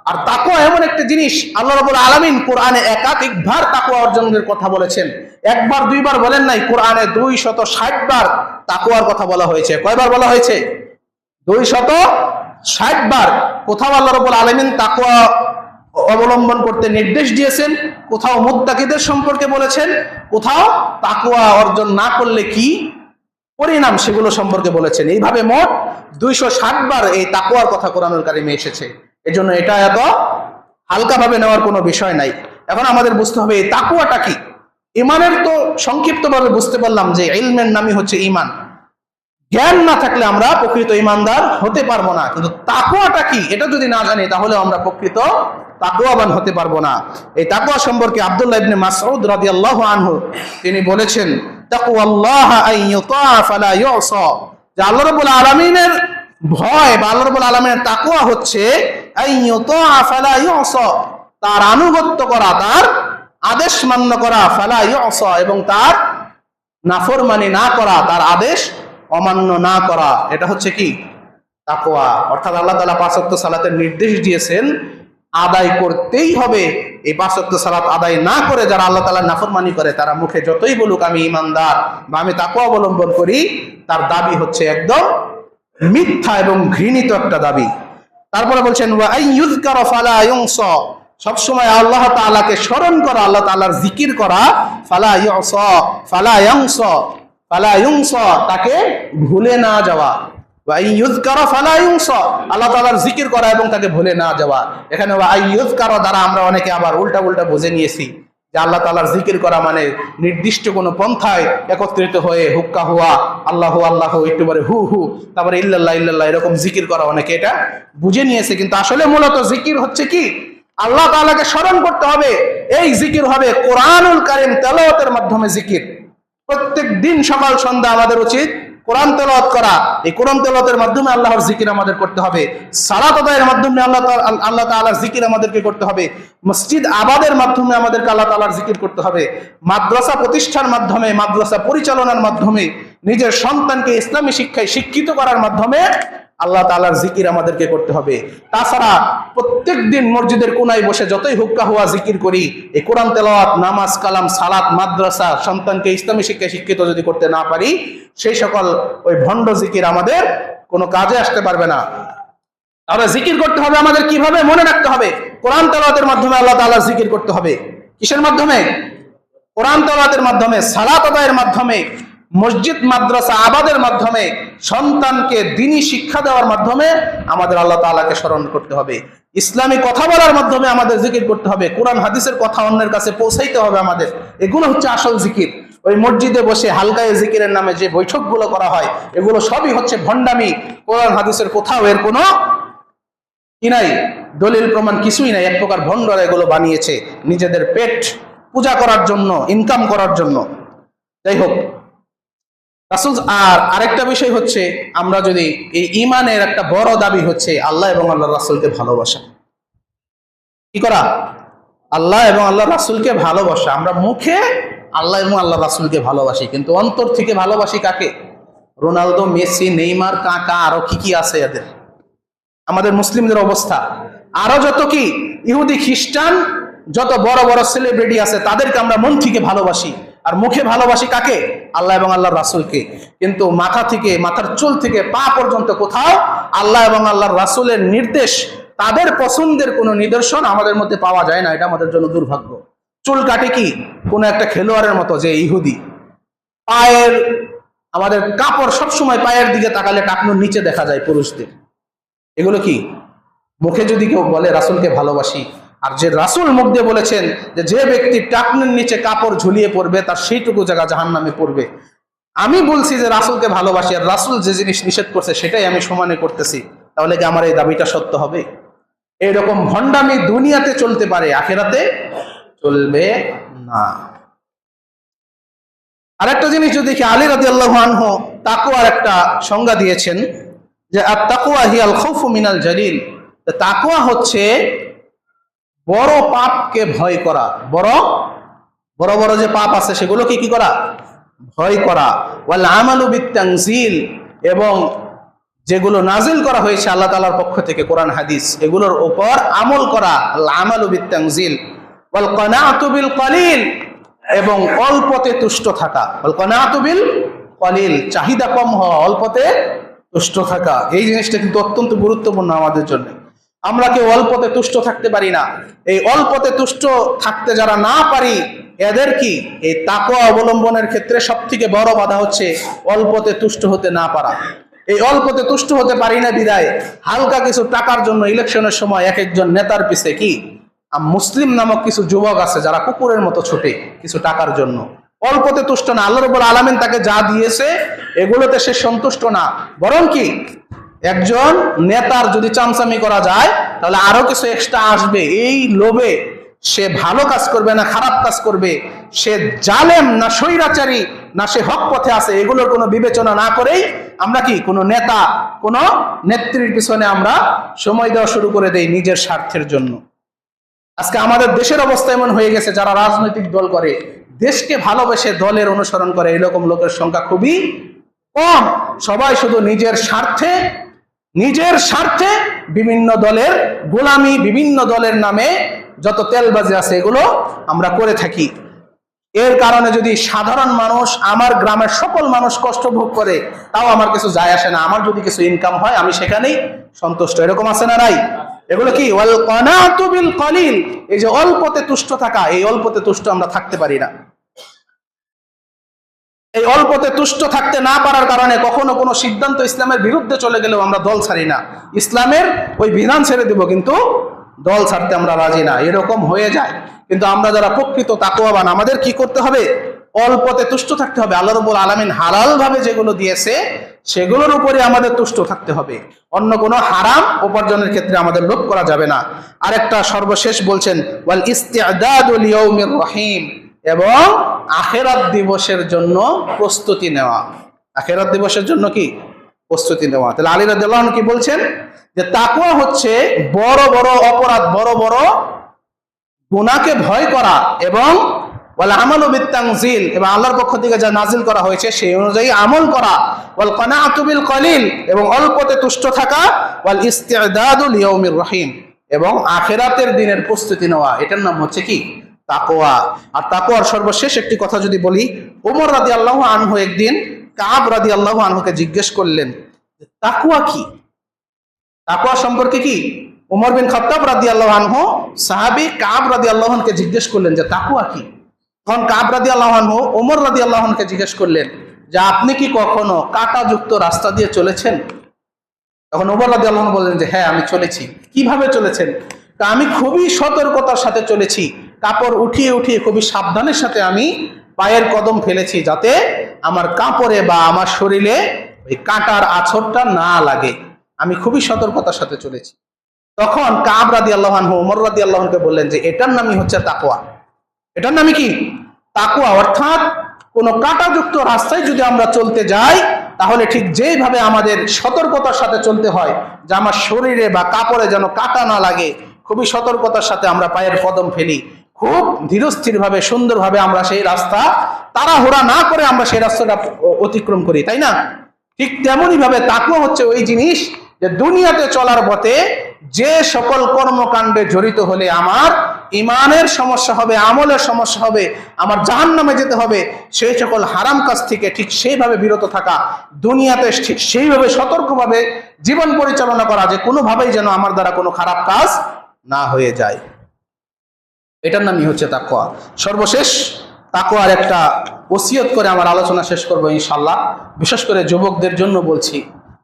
আর তাকওয়া এমন একটা জিনিস, আল্লাহ রাব্বুল আলামিন কোরআনে একাধিকবার তাকওয়া অর্জনের কথা বলেছেন। একবার দুইবার বলেন নাই, কোরআনে 260 বার তাকওয়ার কথা বলা হয়েছে। কয়বার বলা হয়েছে? 260 বার। কোথাও আল্লাহ রাব্বুল আলামিন তাকওয়া অবলম্বন করতে নির্দেশ দিয়েছেন, কোথাও মুত্তাকিদের সম্পর্কে বলেছেন, কোথাও তাকওয়া অর্জন না করলে কি পরিণাম সেগুলো সম্পর্কে বলেছেন। এইভাবে মোট 260 বার এই তাকওয়ার কথা কোরআনুল কারীমে এসেছে। এজন্য এটা এত হালকাভাবে নেওয়ার কোনো বিষয় নাই। এখন আমাদের বুঝতে হবে এই তাকওয়াটা কি। ঈমানের তো সংক্ষিপ্তভাবে বুঝতে পারলাম যে ইলমের নামই হচ্ছে ঈমান। জ্ঞান না থাকলে আমরা প্রকৃত ঈমানদার হতে পারবো না। কিন্তু তাকওয়াটা কি এটা যদি না জানি তাহলে আমরা প্রকৃত তাকওয়াবান হতে পারবো না। এই তাকওয়া সম্পর্কে আব্দুল্লাহ ইবনে মাসউদ রাদিয়াল্লাহু আনহু তিনি বলেছেন, তাকওয়াল্লাহ আন ইউতা ফালা ইউসা, যে আল্লাহ রাব্বুল আলামিনের ভয় বা আল্লাহ রাব্বুল আলামিনের তাকওয়া হচ্ছে আন ইউতা ফালা ইউসা, তার আনুগত্য করা, তার আদেশ মান্য করা, ফালা ইউসা, এবং তার নাফরমানি না করা, তার আদেশ অমান্য না করা। এটা হচ্ছে কি তাকওয়া। অর্থাৎ আল্লাহ তাআলা 5 ওয়াক্ত সালাতের নির্দেশ দিয়েছেন, আদায় করতেই হবে। এই 5 ওয়াক্ত সালাত আদায় না করে যারা আল্লাহ তাআলার নাফরমানি করে, তারা মুখে যতই বলুক আমি ঈমানদার বা আমি তাকওয়া অবলম্বন করি, তার দাবি হচ্ছে একদম মিথ্যা এবং ঘৃণিত একটা দাবি। তারপরে বলছেন ওয়া আইয়ুযকারা ফালা ইউনসা, সবসময় আল্লাহ তাআলাকে স্মরণ করা, আল্লাহ তাআলার জিকির করা, ফালা ইউসা ফালা ইউনসা ফালা ইউনসা, তাকে ভুলে না যাওয়া। ওয়া আইয়ুযকারা ফালা ইউনসা, আল্লাহ তাআলার জিকির করা এবং তাকে ভুলে না যাওয়া। এখানে ওয়া আইয়ুযকারা দ্বারা আমরা অনেকে আবার উল্টা উল্টা বুঝে নিয়েছি যে আল্লাহ তাআলার জিকির করা মানে নির্দিষ্ট কোনো পন্থায় একত্রিত হয়ে হুক্কা হুয়া, আল্লাহ আল্লাহ, একটু পরে হু হু, তারপরে ইল্লাল্লাহ ইল্লাল্লাহ, এরকম জিকির করা অনেকে এটা বুঝে নিয়েছে। কিন্তু আসলে মূলত জিকির হচ্ছে কি, আল্লাহ তাআলাকে স্মরণ করতে হবে। এই জিকির হবে কোরআনুল কারীম তেলাওয়াতের মাধ্যমে জিকির। প্রত্যেক দিন সকাল সন্ধ্যা আমাদের উচিত কোরআন তেলাওয়াত করা। এই কোরআন তেলাওয়াতের মাধ্যমে আল্লাহর জিকির আমাদের করতে হবে। সালাত আদায়ের মাধ্যমে আল্লাহ তাআলার জিকির আমাদেরকে করতে হবে। মসজিদ আবাদের মাধ্যমে আমাদেরকে আল্লাহ তাআলার জিকির করতে হবে। মাদ্রাসা প্রতিষ্ঠার মাধ্যমে, মাদ্রাসা পরিচালনার মাধ্যমে, নিজের সন্তানকে ইসলামী শিক্ষায় শিক্ষিত করার মাধ্যমে আল্লাহ তাআলার জিকির আমাদেরকে করতে হবে। তাছাড়া প্রত্যেক দিন মসজিদের কোনায় বসে যতই হুক্কা হুয়া জিকির করি, এই কোরআন তেলাওয়াত, নামাজ কালাম, সালাত, মাদ্রাসা, সন্তানকে ইসলামী শিক্ষায় শিক্ষিত যদি করতে না পারি, সেই সকল ওই ভণ্ড জিকির আমাদের কোনো কাজে আসতে পারবে না। তাহলে জিকির করতে হবে আমাদের কিভাবে? মনে রাখতে হবে কোরআন তেলাওয়াতের মাধ্যমে আল্লাহ তাআলার জিকির করতে হবে। কিসের মাধ্যমে? কোরআন তেলাওয়াতের মাধ্যমে, সালাত আদায়ের মাধ্যমে, মসজিদ মাদ্রাসা আবাদের মাধ্যমে, সন্তানকে দ্বীনি শিক্ষা দেওয়ার মাধ্যমে আমাদের আল্লাহ তাআলাকে স্মরণ করতে হবে। ইসলামী কথা বলার মাধ্যমে আমাদের জিকির করতে হবে। কোরআন হাদিসের কথা অন্যের কাছে পৌঁছাইতে হবে আমাদের। এগুলো হচ্ছে আসল জিকির। ওই মসজিদে বসে হালকায় জিকিরের নামে যে বৈঠকগুলো করা হয়, এগুলো সবই হচ্ছে ভণ্ডামি। কোরআন হাদিসের কোথাও এর কোনো কি নাই, দলিল প্রমাণ কিছুই নাই। এক প্রকার ভণ্ডরা এগুলো বানিয়েছে নিজেদের পেট পূজা করার জন্য, ইনকাম করার জন্য। যাই হোক, রাসূল আর আরেকটা বিষয় হচ্ছে, আমরা যদি এই ঈমানের একটা বড় দাবি হচ্ছে আল্লাহ এবং আল্লাহর রাসূলকে ভালোবাসা। কি করা? আল্লাহ এবং আল্লাহর রাসূলকে ভালোবাসা। আমরা মুখে আল্লাহ এবং আল্লাহর রাসূলকে ভালোবাসি, কিন্তু অন্তর থেকে ভালোবাসি কাকে? রোনালদো, মেসি, নেইমার, কাকা, আরো কি কি আছে এদের। আমাদের মুসলিমদের অবস্থা আরো যত কি ইহুদি খ্রিস্টান, যত বড় বড় সেলিব্রিটি আছে, তাদেরকে আমরা মন থেকে ভালোবাসি। আর মুখে ভালোবাসি কাকে? আল্লাহ এবং আল্লাহর রাসূলকে। কিন্তু মাথা থেকে, মাথার চুল থেকে পা পর্যন্ত কোথাও আল্লাহ এবং আল্লাহর রাসূলের নির্দেশ, তাদের পছন্দের কোনো নিদর্শন আমাদের মধ্যে পাওয়া যায় না। এটা আমাদের জন্য দুর্ভাগ্য। চুল কাটে কি কোন একটা খেলোয়াড়ের মতো, যে ইহুদি। পায়ের, আমাদের কাপড় সবসময় পায়ের দিকে তাকালে টাকনুর নিচে দেখা যায় পুরুষদের। এগুলো কি? মুখে যদি কেউ বলে রাসূলকে ভালোবাসি, আর যে রাসূল মুখ দিয়ে বলেছেন যে যে ব্যক্তি টাকনুর নিচে কাপড় ঝুলিয়ে পড়বে তার সেইটুকু জায়গা জাহান্নামে পড়বে, আমি বলছি যে রাসূলকে ভালোবাসি, আর রাসূল যে জিনিস নিষেধ করছে সেটাই আমি সমানে করতেছি, তাহলে কি আমার এই দাবিটা সত্য হবে? এরকম ভণ্ডামি দুনিয়াতে চলতে পারে, আখিরাতে চলবে না। আরেকটা জিনিস যদি দেখি, আলী রাদিয়াল্লাহু আনহু তাকওয়ার একটা সংজ্ঞা দিয়েছেন যে আত-তাকওয়া হিয়াল খাউফু মিনাল জালিল। তাকওয়া হচ্ছে বড় পাপকে ভয় করা। বড় বড় বড় যে পাপ আছে সেগুলোকে কি করা? ভয় করা। ওয়াল আমালু বিত-তানজিল, এবং যেগুলো নাজিল করা হয়েছে আল্লাহ তাআলার পক্ষ থেকে, কোরআন হাদিস, এগুলোর উপর আমল করা। আল আমালু বিত-তানজিল। ওয়াল কানাআতু বিল কলিল, এবং অল্পতে তুষ্ট থাকা। ওয়াল কানাআতু বিল কলিল, চাহিদা কম হওয়া, অল্পতে তুষ্ট থাকা। এই জিনিসটা কিন্তু অত্যন্ত গুরুত্বপূর্ণ আমাদের জন্য। আমরা কেউ অল্পতে তুষ্ট থাকতে পারি না। এই অল্পতে তুষ্ট থাকতে যারা না পারি, এদের কি এই তাকওয়া অবলম্বনের ক্ষেত্রে সব থেকে বড় বাধা হচ্ছে অল্পতে তুষ্ট হতে না পারা। এই অল্পতে তুষ্ট হতে পারি না বিদায় হালকা কিছু টাকার জন্য ইলেকশনের সময় এক একজন নেতার পিছে কি মুসলিম নামক কিছু যুবক আছে যারা কুকুরের মতো ছোটে কিছু টাকার জন্য। অল্পতে তুষ্ট না। আল্লাহ রাব্বুল আলামিন তাকে যা দিয়েছে এগুলোতে সে সন্তুষ্ট না, বরং কি একজন নেতার যদি চামচামি করা যায় তাহলে আরো কিছু এক্সট্রা আসবে। এই লোভে সে ভালো কাজ করবে না খারাপ কাজ করবে, সে জালেম না স্বৈরাচারী না সে হক পথে আছে, এগুলোর কোনো বিবেচনা না করেই আমরা কি কোনো নেতা কোনো নেত্রীর পিছনে আমরা সময় দেওয়া শুরু করে দেই নিজের স্বার্থের জন্য। আজকে আমাদের দেশের অবস্থা এমন হয়ে গেছে, যারা রাজনৈতিক দল করে দেশকে ভালোবেসে দলের অনুসরণ করে এরকম লোকের সংখ্যা খুবই কম। সবাই শুধু নিজের স্বার্থে বিভিন্ন দলের গোলামি, বিভিন্ন দলের নামে যত তেলবাজি আছে এগুলো আমরা করে থাকি। এর কারণে যদি সাধারণ মানুষ, আমার গ্রামের সকল মানুষ কষ্ট ভোগ করে, তাও আমার কিছু যায় আসে না, আমার যদি কিছু ইনকাম হয় আমি সেখানেই সন্তুষ্ট। এরকম আছে না নাই? এগুলো কি ওয়াল কানাতু বিল কলিল, এই যে অল্পতে তুষ্ট থাকা, এই অল্পতে তুষ্ট আমরা থাকতে পারি না। এই অল্পতে তুষ্ট থাকতে না পারার কারণে কখনো কোনো সিদ্ধান্ত ইসলামের বিরুদ্ধে চলে গেলেও আমরা দল ছাড়ি না। ইসলামের ওই বিধান ছেড়ে দেব, কিন্তু দল ছাড়তে আমরা রাজি না, এরকম হয়ে যায়। কিন্তু আমরা যারা প্রকৃত তাকওয়াবান, আমাদের কি করতে হবে? অল্পতে তুষ্ট থাকতে হবে। আল্লাহ রাব্বুল আলামিন হালাল ভাবে যেগুলো দিয়েছে সেগুলোর উপরে আমাদের তুষ্ট থাকতে হবে। অন্য কোনো হারাম উপার্জনের ক্ষেত্রে আমাদের লোভ করা যাবে না। আরেকটা সর্বশেষ বলছেন, ওয়াল ইস্তিআদাদু লিয়াউমির রহিম, এবং আখিরাত দিবসের জন্য প্রস্তুতি নেওয়া। আখিরাত দিবসের জন্য কি প্রস্তুতি নেওয়া। তাহলে আলী রাদিয়াল্লাহু আনহু কি বলছেন? যে তাকওয়া হচ্ছে বড় বড় অপরাধ, বড় বড় গুনাহকে ভয় করা, এবং ওয়াল আমালু বিত-তানজিল, এবং আল্লাহর পক্ষ থেকে যা নাজিল করা হয়েছে সেই অনুযায়ী আমল করা, ওয়াল কানাআতু বিল কলিল, এবং অল্পতে তুষ্ট থাকা, ওয়াল ইস্তিআদাদু লিয়াউমির রহিম, এবং আখিরাতের দিনের প্রস্তুতি নেওয়া। এটার নাম হচ্ছে কি? তাকওয়া। আর তাকওয়ার সর্বশেষ একটি কথা যদি বলি, ওমর রাদিয়াল্লাহু আনহু একদিন কাব রাদিয়াল্লাহু আনহুকে জিজ্ঞেস করলেন, তাকওয়া কি? তাকওয়া সম্পর্কে কি? ওমর বিন খাত্তাব রাদিয়াল্লাহু আনহু সাহাবী কাব রাদিয়াল্লাহু আনহুকে জিজ্ঞেস করলেন যে তাকওয়া কি? তখন কাব রাদিয়াল্লাহু আনহু ওমর রাদিয়াল্লাহু আনহুকে জিজ্ঞেস করলেন যে আপনি কি কখনো কাঁটাযুক্ত রাস্তা দিয়ে চলেছেন? তখন ওমর রাদিয়াল্লাহু আনহু বললেন যে হ্যাঁ, আমি চলেছি। কিভাবে চলেছেন? তা আমি খুবই সতর্কতার সাথে চলেছি, কাপড় উঠিয়ে উঠিয়ে খুবই সাবধানের সাথে আমি পায়ের কদম ফেলেছি, যাতে আমার কাপড়ে বা আমার শরীরে ওই কাঁটার আঁচড়টা না লাগে। আমি খুবই সতর্কতার সাথে চলেছি। তখন কাব রাদিয়াল্লাহু আনহু ওমর রাদিয়াল্লাহু আনহুকে বললেন যে এটার নামই হচ্ছে তাকওয়া। এটার নামই কি? তাকওয়া। অর্থাৎ কোনো কাঁটাযুক্ত রাস্তায় যদি আমরা চলতে যাই, তাহলে ঠিক যেইভাবে আমাদের সতর্কতার সাথে চলতে হয় যে আমার শরীরে বা কাপড়ে যেন কাঁটা না লাগে, খুবই সতর্কতার সাথে আমরা পায়ের কদম ফেলি, খুব ধীরস্থির ভাবে সুন্দরভাবে আমরা সেই রাস্তা তাড়াহুড়া না করে আমরা সেই রাস্তাটা অতিক্রম করি, তাই না? ঠিক তেমনি ভাবে তাকওয়া হচ্ছে ওই জিনিস যে দুনিয়াতে চলার পথে যে সকল কর্মকাণ্ডে জড়িত হলে আমার ইমানের সমস্যা হবে, আমলের সমস্যা হবে, আমার জাহান্নামে যেতে হবে, সেই সকল হারাম কাজ থেকে ঠিক সেইভাবে বিরত থাকা, দুনিয়াতে ঠিক সেইভাবে সতর্কভাবে জীবন পরিচালনা করা যে কোনোভাবেই যেন আমার দ্বারা কোনো খারাপ কাজ না হয়ে যায়। এটার নামই হচ্ছে তাকওয়া। সর্বশেষ তাকওয়ার একটা ওসিয়ত করে আমার আলোচনা শেষ করবো ইনশাআল্লাহ। বিশেষ করে যুবকদের জন্য বলছি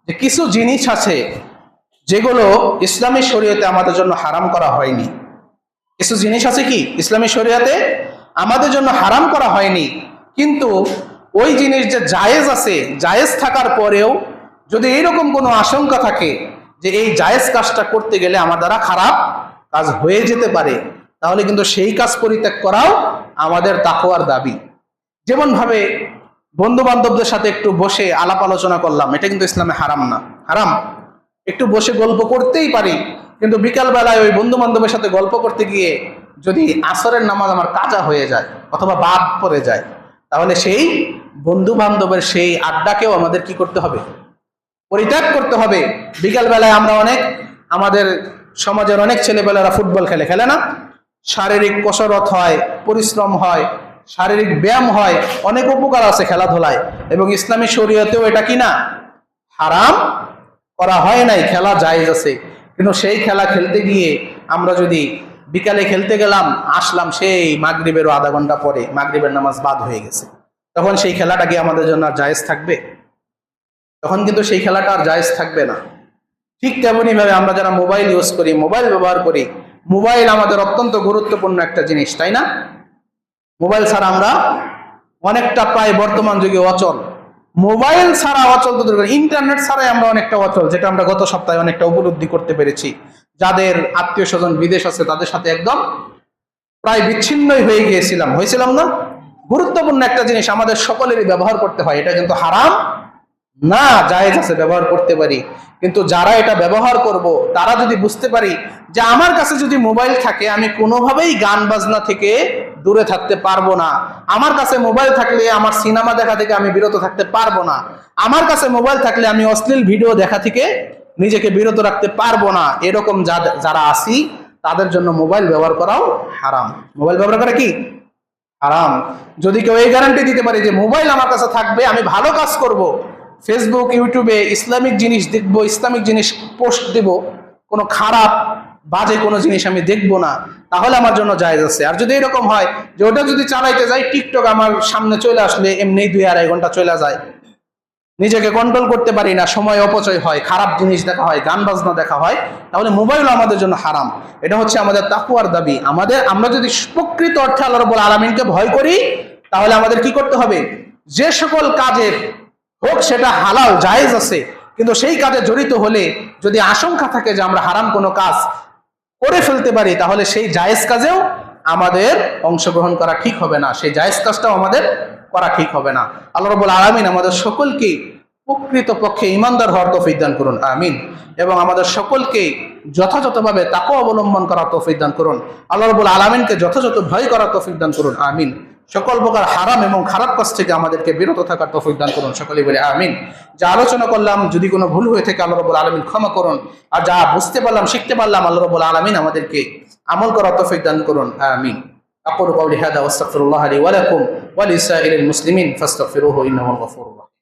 যে কিছু জিনিস আছে যেগুলো ইসলামী শরীয়তে আমাদের জন্য হারাম করা হয়নি। কিছু জিনিস আছে কি ইসলামী শরীয়তে আমাদের জন্য হারাম করা হয়নি, কিন্তু ওই জিনিস যে জায়েজ আছে, জায়েজ থাকার পরেও যদি এইরকম কোনো আশঙ্কা থাকে যে এই জায়েজ কাজটা করতে গেলে আমার দ্বারা খারাপ কাজ হয়ে যেতে পারে, তাহলে কিন্তু সেই কাজ পরিত্যাগ করাও আমাদের তাকওয়ার দাবি। যেমন ভাবে বন্ধু বান্ধবদের সাথে একটু বসে আলাপ আলোচনা করলাম, এটা কিন্তু ইসলামে হারাম না। হারাম? একটু বসে গল্প করতেই পারি, কিন্তু বিকাল বেলায় ওই বন্ধু বান্ধবের সাথে গল্প করতে গিয়ে যদি আসরের নামাজ আমার কাজা হয়ে যায় অথবা বাদ পড়ে যায়, তাহলে সেই বন্ধু বান্ধবের সেই আড্ডাকেও আমাদের কি করতে হবে? পরিত্যাগ করতে হবে। বিকাল বেলায় আমরা আমাদের সমাজের অনেক ছেলেবেলারা ফুটবল খেলে না? শারীরিক কসরত হয়, পরিশ্রম হয়, শারীরিক ব্যায়াম হয়, অনেক উপকার আছে খেলাধুলায়, এবং ইসলামী শরীয়তেও এটা কি না হারাম করা হয় নাই, খেলা জায়েজ আছে। কিন্তু সেই খেলা খেলতে গিয়ে আমরা যদি বিকালে খেলতে গেলাম, আসলাম সেই মাগরিবেরও আধা ঘন্টা পরে, মাগরিবের নামাজ বাদ হয়ে গেছে, তখন সেই খেলাটা কি আমাদের জন্য আর জায়েজ থাকবে? তখন কিন্তু সেই খেলাটা আর জায়েজ থাকবে না। ঠিক তেমনি ভাবে আমরা যারা মোবাইল ইউজ করি, মোবাইল ব্যবহার করি, মোবাইল আমাদের অত্যন্ত গুরুত্বপূর্ণ একটা জিনিস, তাই না? মোবাইল ছাড়া আমরা অনেকটা প্রায় বর্তমান যুগে অচল। মোবাইল ছাড়া অচল তো দূর, ইন্টারনেট ছাড়াই আমরা অনেকটা অচল, যেটা আমরা গত সপ্তাহে অনেকটা উপলব্ধি করতে পেরেছি। যাদের আত্মীয় স্বজন বিদেশ আছে তাদের সাথে একদম প্রায় বিচ্ছিন্নই হয়েছিলাম না? গুরুত্বপূর্ণ একটা জিনিস আমাদের সকলেরই ব্যবহার করতে হয়। এটা কিন্তু হারাম না, জায়েজ আছে, ব্যবহার করতে পারি। কিন্তু যারা এটা ব্যবহার করব তারা যদি বুঝতে পারি যে আমার কাছে যদি মোবাইল থাকে আমি কোনোভাবেই গান বাজনা থেকে দূরে থাকতে পারবো না, আমার কাছে মোবাইল থাকলে আমার সিনেমা দেখা থেকে আমি বিরত থাকতে পারবো না, আমার কাছে মোবাইল থাকলে আমি অশ্লীল ভিডিও দেখা থেকে নিজেকে বিরত রাখতে পারবো না, এরকম যারা আসি তাদের জন্য মোবাইল ব্যবহার করাও হারাম। মোবাইল ব্যবহার করা কি হারাম। যদি কেউ এই গ্যারান্টি দিতে পারে যে মোবাইল আমার কাছে থাকবে, আমি ভালো কাজ করব, ফেসবুক ইউটিউবে ইসলামিক জিনিস দেখবো, ইসলামিক জিনিস পোস্ট দেব, কোনো খারাপ বাজে কোনো জিনিস আমি দেখবো না, তাহলে আমার জন্য জায়েজ আছে। আর যদি এরকম হয় যে ওটা যদি চালাইতে যাই, টিকটক আমার সামনে চলে আসলে এমনি 2-2.5 ঘন্টা চলে যায়, নিজেকে কন্ট্রোল করতে পারি না, সময় অপচয় হয়, খারাপ জিনিস দেখা হয়, গান বাজনা দেখা হয়, তাহলে মোবাইলও আমাদের জন্য হারাম। এটা হচ্ছে আমাদের তাকওয়ার দাবি। আমরা যদি প্রকৃত অর্থে আল্লাহ রাব্বুল আলামিনকে ভয় করি, তাহলে আমাদের কি করতে হবে? যে সকল কাজের হোক সেটা হালাল জায়েজ আছে, কিন্তু সেই কাজে জড়িত হলে যদি আশঙ্কা থাকে যে আমরা হারাম কোনো কাজ করে ফেলতে পারি, তাহলে সেই জায়েজ কাজেও আমাদের অংশগ্রহণ করা ঠিক হবে না, সেই জায়েজ কাজটাও আমাদের করা ঠিক হবে না। আল্লাহ রাব্বুল আলামিন আমাদের সকলকে প্রকৃত পক্ষে ঈমানদার হওয়ার তৌফিক দান করুন, আমিন। এবং আমাদের সকলকে যথাযথভাবে তাকওয়া অবলম্বন করার তৌফিক দান করুন। আল্লাহ রাব্বুল আলামিনকে যথাযথ ভয় করার তৌফিক দান করুন, আমিন। সকল প্রকার হারাম এবং খারাপ কাজ থেকে আমাদেরকে বিরত থাকার তৌফিক দান করুন, সকলেই বলে আমিন। যা আলোচনা করলাম যদি কোনো ভুল হয়ে থাকে আল্লাহ রাব্বুল আলামিন ক্ষমা করুন, আর যা বুঝতে পারলাম, শিখতে পারলাম, আল্লাহ রাব্বুল আলামিন আমাদেরকে আমল করার তৌফিক দান করুন, আমিন। أقول قولي هذا واستغفر الله لي ولكم ولسائر المسلمين فاستغفروه إنه الغفور الرحيم.